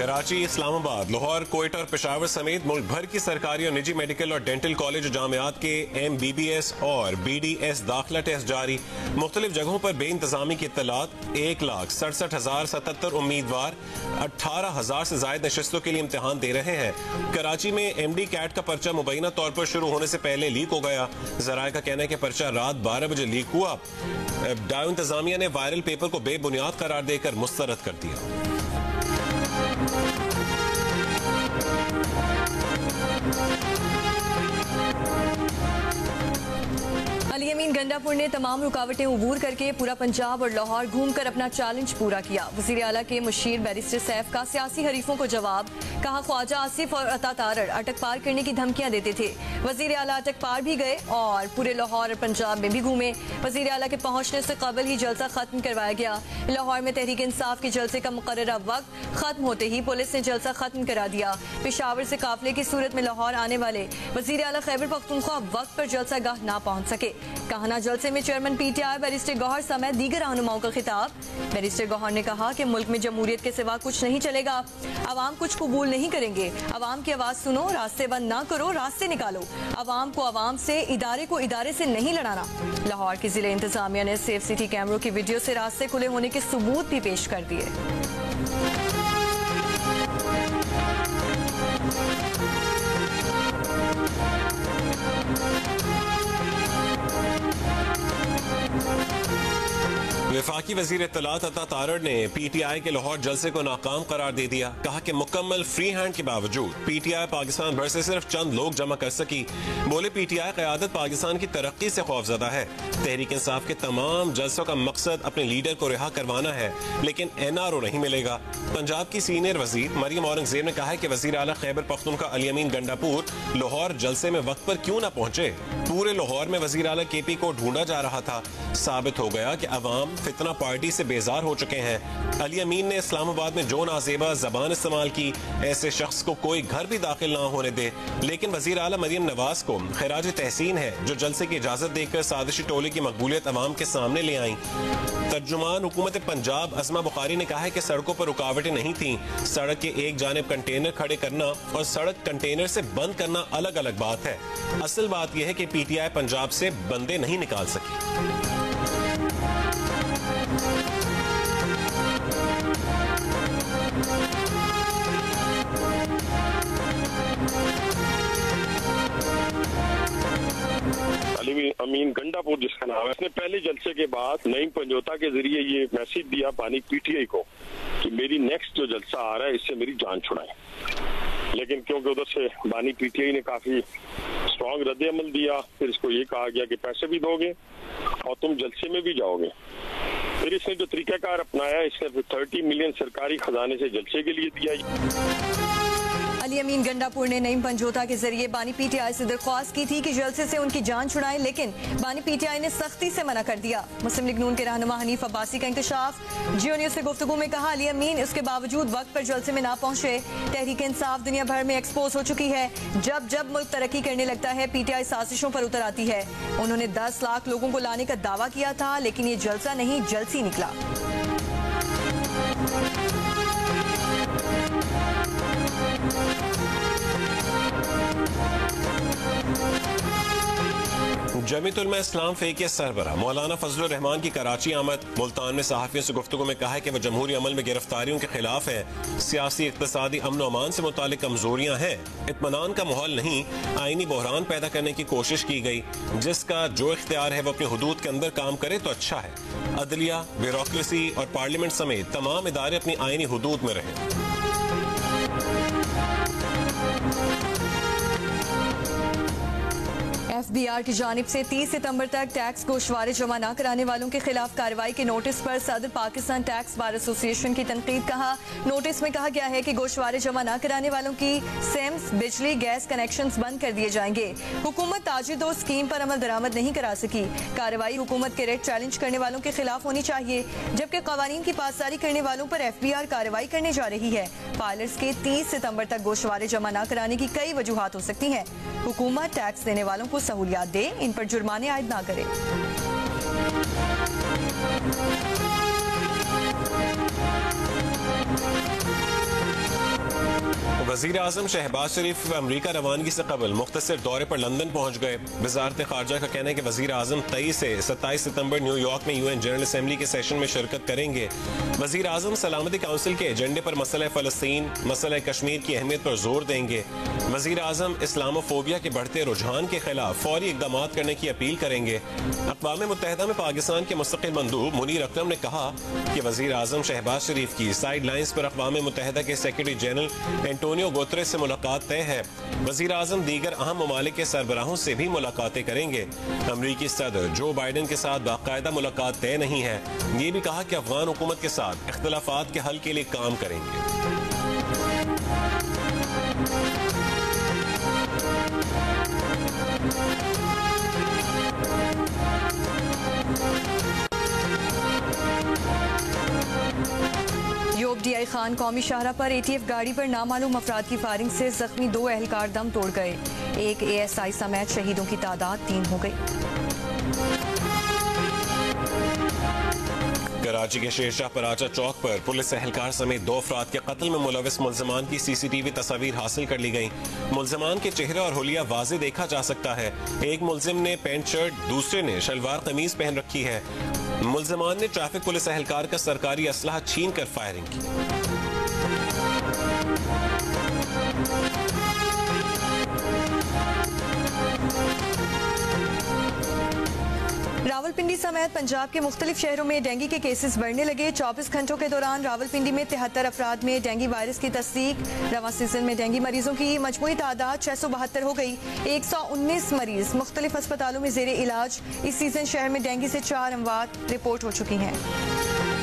कराची, इस्लामाबाद, लाहौर, कोयटा और पेशावर समेत मुल्क भर की सरकारी और निजी मेडिकल और डेंटल कॉलेज और जामियात के MBBS और BDS दाखिला टेस्ट जारी। मुख्तलिफ जगहों पर बेइंतजामी की इत्तलात। 1,67,077 उम्मीदवार 18,000 से ज्यादा नशिस्तों के लिए इम्तिहान दे रहे हैं। कराची में MD कैट का पर्चा मुबैना तौर पर शुरू होने से पहले लीक हो गया। जराये का कहना है कि पर्चा रात 12 बजे लीक हुआ। डायो इंतजामिया ने वायरल पेपर को बेबुनियाद करार देकर मुस्तरद कर दिया। अली अमीन गंडापुर ने तमाम रुकावटें उबूर करके पूरा पंजाब और लाहौर घूमकर अपना चैलेंज पूरा किया। वज़ीर आला के मुशीर बैरिस्टर सैफ का सियासी हरीफों को जवाब। कहा ख्वाजा आसिफ और अता तारड़ अटक पार करने की धमकियां देते थे। वज़ीर आला अटक पार भी गए और पूरे लाहौर और पंजाब में भी घूमे। वज़ीर आला के पहुंचने से कबल ही जलसा खत्म करवाया गया। लाहौर में तहरीक इंसाफ के जलसे का मुकर्ररा वक्त खत्म होते ही पुलिस ने जलसा खत्म करा दिया। पेशावर से काफिले की सूरत में लाहौर आने वाले वज़ीर आला खैबर पख्तूनख्वा वक्त पर जलसा गाह ना पहुंच सके। कहना जलसे में चेयरमैन PTI बैरिस्टर गौहर समेत दीगर रहनुमाओं का खिताब। बैरिस्टर गौहर ने कहा कि मुल्क में जमहूरियत के सिवा कुछ नहीं चलेगा। अवाम कुछ कबूल नहीं करेंगे। अवाम की आवाज सुनो, रास्ते बंद ना करो, रास्ते निकालो। अवाम को अवाम से, इदारे को इदारे से नहीं लड़ाना। लाहौर की जिले इंतजामिया ने सेफ सिटी कैमरों की वीडियो से रास्ते खुले होने के सबूत भी पेश कर दिए। वफाकी वजीर इत्तलात अता तारड़ ने PTI के लाहौर जलसे को नाकाम करार दे दिया। कहा कि मुकम्मल फ्री हैंड के बावजूद PTI पाकिस्तान भर से सिर्फ चंद लोग जमा कर सकी। बोले PTI क़यादत पाकिस्तान की तरक्की से खौफजदा है। तहरीक इंसाफ के तमाम जलसों का मकसद अपने लीडर को रिहा करवाना है, लेकिन NRO नहीं मिलेगा। पंजाब की सीनियर वजीर मरियम औरंगजेब ने कहा है कि वजीर आला खैबर पख्तूनख्वा अली अमीन गंडापुर लाहौर जलसे में वक्त पर क्यों न पहुंचे। पूरे लाहौर में वजीर आला KP को ढूंढा जा रहा था। साबित हो गया कि अवाम फितना पार्टी से बेजार हो चुके हैं। अली अमीन ने इस्लामाबाद में जो नाजेबा जबान इस्तेमाल की, ऐसे शख्स को कोई घर भी दाखिल ना होने दे। लेकिन वजीर आला मरियम नवाज को खिराज तहसीन है जो जलसे की इजाजत देकर साजिशी टोले की मकबूलियत अवाम के सामने ले आई। तर्जुमान हुकूमत पंजाब अज़मा बुखारी ने कहा है कि सड़कों पर रुकावटें नहीं थी। सड़क के एक जानिब कंटेनर खड़े करना और सड़क कंटेनर से बंद करना अलग अलग बात है। असल बात यह है कि PTI पंजाब से बंदे नहीं निकाल सकी। अली अमीन गंडापुर जिसका नाम है, उसने पहले जलसे के बाद नईम पंजोता के जरिए ये मैसेज दिया बानी PTI को कि मेरी नेक्स्ट जो जलसा आ रहा है इससे मेरी जान छुड़ाएं। लेकिन क्योंकि उधर से बानी PTI ने काफी स्ट्रॉन्ग रद्द अमल दिया, फिर इसको ये कहा गया कि पैसे भी दोगे और तुम जलसे में भी जाओगे। फिर इसने जो तरीकाकार अपनाया, इसने 30 मिलियन सरकारी खजाने से जलसे के लिए दिया। अली अमीन गंडापुर ने नईम पंजोता के जरिए बानी PTI से दरख्वास्त की थी कि जलसे से उनकी जान छुड़ाएं, लेकिन बानी PTI ने सख्ती से मना कर दिया। मुस्लिम लीग नून के रहनुमा हनीफ अब्बासी का इंकशाफ। जियो न्यूज़ से गुफ्तगू में कहा अली अमीन उसके बावजूद वक्त पर जलसे में ना पहुंचे। तहरीक इंसाफ दुनिया भर में एक्सपोज हो चुकी है। जब जब मुल्क तरक्की करने लगता है PTI साजिशों पर उतर आती है। उन्होंने 10 लाख लोगों को लाने का दावा किया था, लेकिन ये जलसा नहीं जलसी निकला। जमीयत उलमा इस्लाम फ़े के सरबराह मौलाना फजलुर रहमान की कराची आमद। मुल्तान में सहाफ़ियों से गुफ्तगू में कहा है कि वह जमहूरी अमल में गिरफ्तारियों के खिलाफ है। सियासी इक़्तिसादी अमन अमान से मुतालिक कमजोरियां हैं। इत्मीनान का माहौल नहीं, आईनी बहरान पैदा करने की कोशिश की गई। जिसका जो इख्तियार है वो अपने हुदूद के अंदर काम करे तो अच्छा है। अदलिया, ब्यूरोक्रेसी और पार्लियामेंट समेत तमाम इदारे अपनी आईनी हुदूद में रहें। FBR की जानिब से 30 सितंबर तक टैक्स गोशवारे जमा न कराने वालों के खिलाफ कार्रवाई के नोटिस पर सदर पाकिस्तान टैक्स बार एसोसिएशन की तनकीद। कहा नोटिस में कहा गया है कि गोशवारे जमा न कराने वालों की सेम्स, बिजली, गैस कनेक्शंस बंद कर दिए जाएंगे। हुकूमत ताजिर दो स्कीम पर अमल दरामद नहीं करा सकी। कार्रवाई हुकूमत के रेट चैलेंज करने वालों के खिलाफ होनी चाहिए, जबकि कवानीन की पासदारी करने वालों पर FBR कार्रवाई करने जा रही है। पायलट्स के 30 सितंबर तक गोशवारे जमा न कराने की कई वजूहात हो सकती हैं। हुकूमत टैक्स देने वालों को सहूलियात दे, इन पर जुर्माने आयद ना करे। वजीर आजम शहबाज शरीफ अमरीका रवानगी से कबल मुख्तसर दौरे पर लंदन पहुंच गए। वजारत खारजा का कहना है कि वजीर आजम 23 से 27 सितंबर न्यूयॉर्क में UN जनरल असेंबली के सेशन में शिरकत करेंगे। वजीर आजम सलामती काउंसिल के एजेंडे पर मसला फ़लस्तीन, मसला कश्मीर की अहमियत पर जोर देंगे। वजीर आजम इस्लामोफोबिया के बढ़ते रुझान के खिलाफ फौरी इकदाम करने की अपील करेंगे। अक़वाम मुत्तहिदा में पाकिस्तान के मुस्तकिल मंदूब मुनीर अकरम ने कहा कि वजीर आजम शहबाज शरीफ की साइड लाइन्स पर अक़वाम मुत्तहिदा के सेक्रेटरी जनरल एंटोनियो गुतरेस से मुलाकात तय है। वजीर आजम दीगर अहम ममालिक के सरबराहों से भी मुलाकातें करेंगे। अमरीकी सदर जो बाइडन के साथ बाकायदा मुलाकात तय नहीं है। ये भी कहा कि अफगान हुकूमत के साथ इख्तिलाफात के हल के लिए काम करेंगे। DI खान कौमी शाहरा पर ATF गाड़ी पर नामालूम अफराद की फायरिंग से जख्मी 2 एहलकार दम तोड़ गए। एक ASI समेत शहीदों की तादाद 3 हो गई। कराची के शेरशाह पराचा चौक पर पुलिस एहलकार समेत 2 अफराद के कत्ल में मुलविस मुल्ज़मान की CCTV तस्वीर हासिल कर ली गई। मुल्ज़मान के चेहरे और हुलिया वाज़े देखा जा सकता है। एक मुल्जिम ने पैंट शर्ट, दूसरे ने शलवार कमीज पहन रखी है। मुल्ज़मान ने ट्रैफिक पुलिस एहलकार का सरकारी असलहा छीन कर फायरिंग की। रावलपिंडी समेत पंजाब के मुख्तलिफ शहरों में डेंगू के केसेस बढ़ने लगे। 24 घंटों के दौरान रावलपिंडी में 73 अफराद में डेंगू वायरस की तस्दीक। रवां सीजन में डेंगू मरीजों की मजमूई तादाद 672 हो गई। 119 मरीज मुख्तलिफ अस्पतालों में जेरे इलाज। इस सीजन शहर में डेंगू से 4 अमवात रिपोर्ट हो चुकी हैं।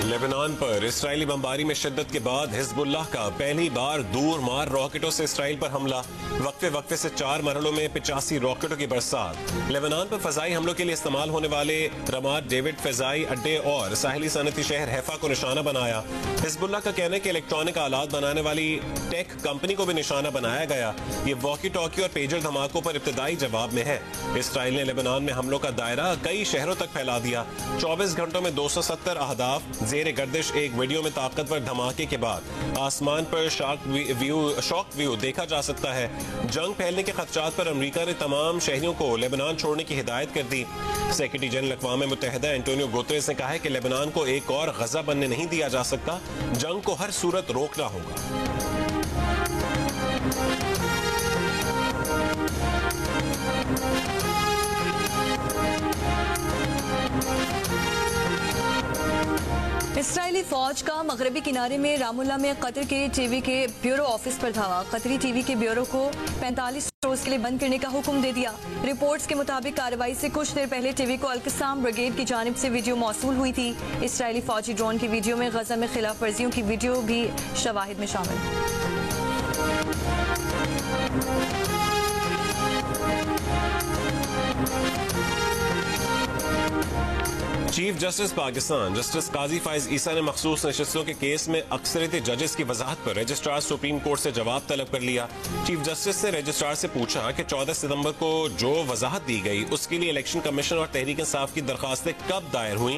लेबनान पर इसराइली बमबारी में शिद्दत के बाद हिजबुल्लाह का पहली बार दूर मार रॉकेटों से इसराइल पर हमला। वक्फे से 4 मरहलों में 85 रॉकेटों की बरसात। लेबनान पर फजाई हमलों के लिए इस्तेमाल होने वाले रमाद डेविड फजाई अड्डे और साहिली सनती शहर हैफा को निशाना बनाया। हिजबुल्लाह का कहना है कि इलेक्ट्रॉनिक आलात बनाने वाली टेक कंपनी को भी निशाना बनाया गया। ये वॉकी टॉकी और पेजर धमाकों पर इब्तदाई जवाब में है। इसराइल ने लेबनान में हमलों का दायरा कई शहरों तक फैला दिया। 24 घंटों में 270 अहदाफ जेर गर्दिश। एक वीडियो में ताकतवर धमाके के बाद आसमान पर शॉक व्यू देखा जा सकता है। जंग फैलने के खदशात पर अमेरिका ने तमाम शहरियों को लेबनान छोड़ने की हिदायत कर दी। सेक्रेटरी जनरल अक़वाम मुत्तहिदा एंटोनियो गुतरेस ने कहा है कि लेबनान को एक और गजा बनने नहीं दिया जा सकता। जंग को हर सूरत रोकना होगा। इसराइली फौज का मगरबी किनारे में रामुल्ला में कतर के टीवी के ब्यूरो ऑफिस पर धावा। कतरी टीवी के ब्यूरो को 45 रोज के लिए बंद करने का हुक्म दे दिया। रिपोर्ट्स के मुताबिक कार्रवाई से कुछ देर पहले टीवी को अल-क़स्साम ब्रिगेड की जानिब से वीडियो मौसूल हुई थी। इसराइली फौजी ड्रोन की वीडियो में गजा में खिलाफ वर्जियों की वीडियो भी शवाहिद में शामिल। चीफ जस्टिस पाकिस्तान जस्टिस काजी फाइज ईसा ने मखसूस नशिस्तों के केस में अक्सरियत जजेस की वजाहत पर रजिस्ट्रार सुप्रीम कोर्ट से जवाब तलब कर लिया। चीफ जस्टिस ने रजिस्ट्रार से पूछा कि 14 सितंबर को जो वजाहत दी गई उसके लिए इलेक्शन कमीशन और तहरीक इंसाफ की दरखास्तें कब दायर हुई?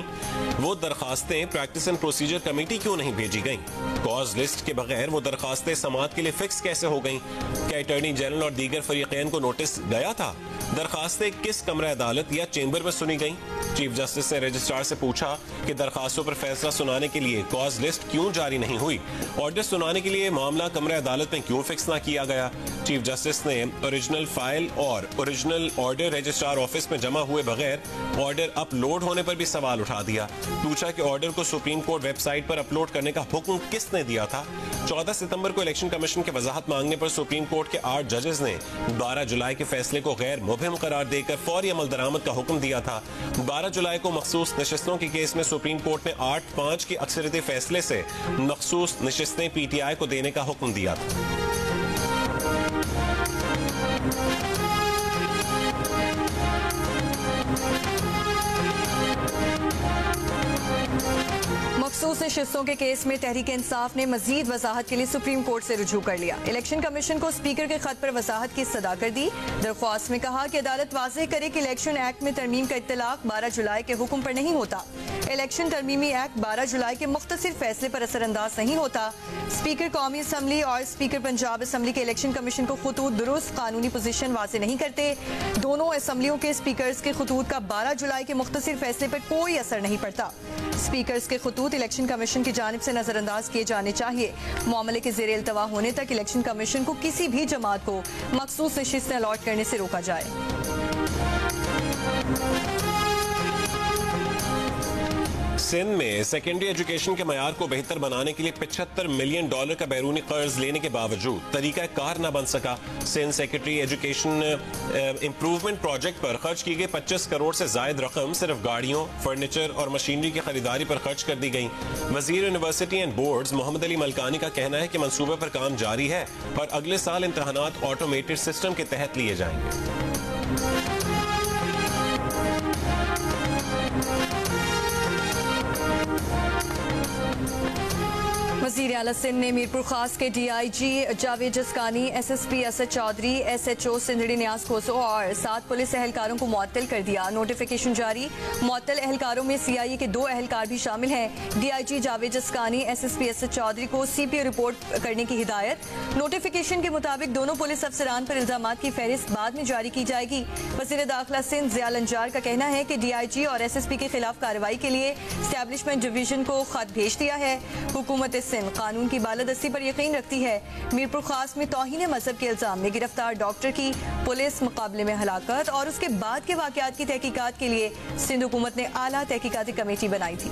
वो दरखास्तें प्रैक्टिस एंड प्रोसीजर कमेटी क्यों नहीं भेजी गई? कॉज लिस्ट के बगैर वो दरखास्तें समाअत के लिए फिक्स कैसे हो गई? क्या अटॉर्नी जनरल और दीगर फरीकैन को नोटिस गया था? दरखास्तें किस कमरा अदालत या चेंबर में सुनी गई? चीफ जस्टिस ने रजिस्ट्रार से पूछा कि दरखास्तों पर फैसला सुनाने के लिए कॉज लिस्ट क्यों जारी नहीं हुई? ऑर्डर सुनाने के लिए मामला कमरा अदालत में क्यों फिक्स ना किया गया? चीफ जस्टिस ने ओरिजिनल फाइल और ओरिजिनल ऑर्डर रजिस्ट्रार ऑफिस में जमा हुए बगैर ऑर्डर अपलोड होने पर भी सवाल उठा दिया। पूछा कि ऑर्डर को सुप्रीम कोर्ट वेबसाइट पर अपलोड करने का हुक्म किसने दिया था? 14 सितंबर को इलेक्शन कमीशन के वजाहत मांगने पर सुप्रीम कोर्ट के 8 जजेस ने 12 जुलाई के फैसले को गैर मुबहिम करार देकर फौरी अमल दरामद का हुक्म दिया था। 12 जुलाई को मखसूस नशिस्तों के केस में सुप्रीम कोर्ट ने 8-5 की अक्सरियती फैसले से मखसूस नशिस्तें PTI को देने का हुक्म दिया था। मखसूस नशिस्तों के केस में तहरीक इंसाफ ने मजीद वजाहत के लिए सुप्रीम कोर्ट से रुजू कर लिया। इलेक्शन कमीशन को स्पीकर के खत पर वजाहत की सदा कर दी। दरख्वास्त में कहा कि अदालत वाज़ेह करे कि इलेक्शन एक्ट में तरमीम का इत्तलाक 12 जुलाई के हुक्म पर नहीं होता। इलेक्शन तरमीमी एक्ट 12 जुलाई के मुख्तसर फैसले पर असरअंदाज नहीं होता। स्पीकर कौमी असम्बली और स्पीकर पंजाब असम्बली के इलेक्शन कमीशन को खतूत दुरुस्त कानूनी पोजीशन वाज़ेह नहीं करते। दोनों असम्बलियों के स्पीकर्स के खतूत का 12 जुलाई के मुख्तसर फैसले पर कोई असर नहीं पड़ता। स्पीकर्स के खतूत इलेक्शन कमीशन की जानिब से नजरअंदाज किए जाने चाहिए। मामले के ज़ेर इल्तवा होने तक इलेक्शन कमीशन को किसी भी जमात को मखसूस नशिस्तें अलॉट करने से रोका जाए। सिंध में सेकेंडरी एजुकेशन के मयार को बेहतर बनाने के लिए $75 मिलियन का बैरूनी कर्ज लेने के बावजूद तरीका कार न बन सका। Sindh secretary education improvement project पर खर्च की गई 25 करोड़ से जायद रकम सिर्फ गाड़ियों, फर्नीचर और मशीनरी की खरीदारी पर खर्च कर दी गई। वजीर university and boards Mohammad Ali Malkani का कहना है कि मंसूबे पर काम जारी है और अगले साल इम्तहानात ऑटोमेटेड सिस्टम के तहत लिए जाएंगे। वज़ीर आला सिंध ने मीरपुर खास के DIG Javed जसकानी, SSP Asad Chaudhary, SHO Sindhri न्याज खोसो और 7 पुलिस एहलकारों को मुअत्तल कर दिया। नोटिफिकेशन जारी। मुअत्तल एहलकारों में CIA के 2 एहलकार भी शामिल हैं। DIG जावेद जसकानी, SSP असद चौधरी को CPO रिपोर्ट करने की हिदायत। नोटिफिकेशन के मुताबिक दोनों पुलिस अफसरान पर इल्जामात की फहरिस्त बाद में जारी की जाएगी। वज़ीर दाखिला सिंध ज़िया लंजार का कहना है कि DIG और SSP के खिलाफ कार्रवाई के लिए एस्टैब्लिशमेंट डिवीजन को खत भेज दिया है। हुकूमत कानून की बालादस्ती पर यकीन रखती है। मीरपुर खास में तौहीन मजहब के इल्जाम में गिरफ्तार डॉक्टर की पुलिस मुकाबले में हलाकत और उसके बाद के वाकयात की तहकीकात के लिए सिंध हुकूमत ने आला तहकीकाती कमेटी बनाई थी।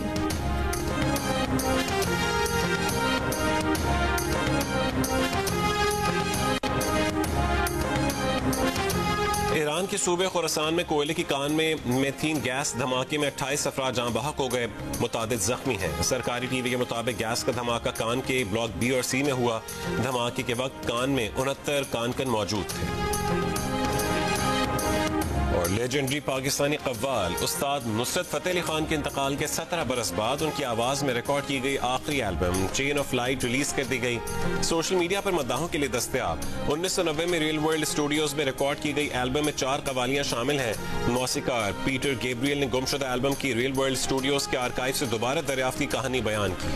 ईरान के सूबे खुरासान में कोयले की कान में मेथीन गैस धमाके में 28 अफराद जहां बहक हो गए, मुतादिद जख्मी हैं। सरकारी टीवी के मुताबिक गैस का धमाका कान के ब्लॉक B और C में हुआ। धमाके के वक्त कान में 69 कानकन मौजूद थे। और लेजेंडरी पाकिस्तानी कव्वाल उस्ताद नुसरत फतेह अली खान के इंतकाल के 17 बरस बाद उनकी आवाज में रिकॉर्ड की गई आखिरी album chain of light release कर दी गई। सोशल मीडिया पर मद्दाहों के लिए दस्तयाब 1990 में रियल वर्ल्ड स्टूडियोज में रिकॉर्ड की गई एल्बम में 4 कवालियां शामिल हैं। मौसीकार पीटर गैब्रियल ने गुमशुदा एल्बम की रियल वर्ल्ड स्टूडियोज के आर्काइव से दोबारा दरियाफ्त की कहानी बयान की।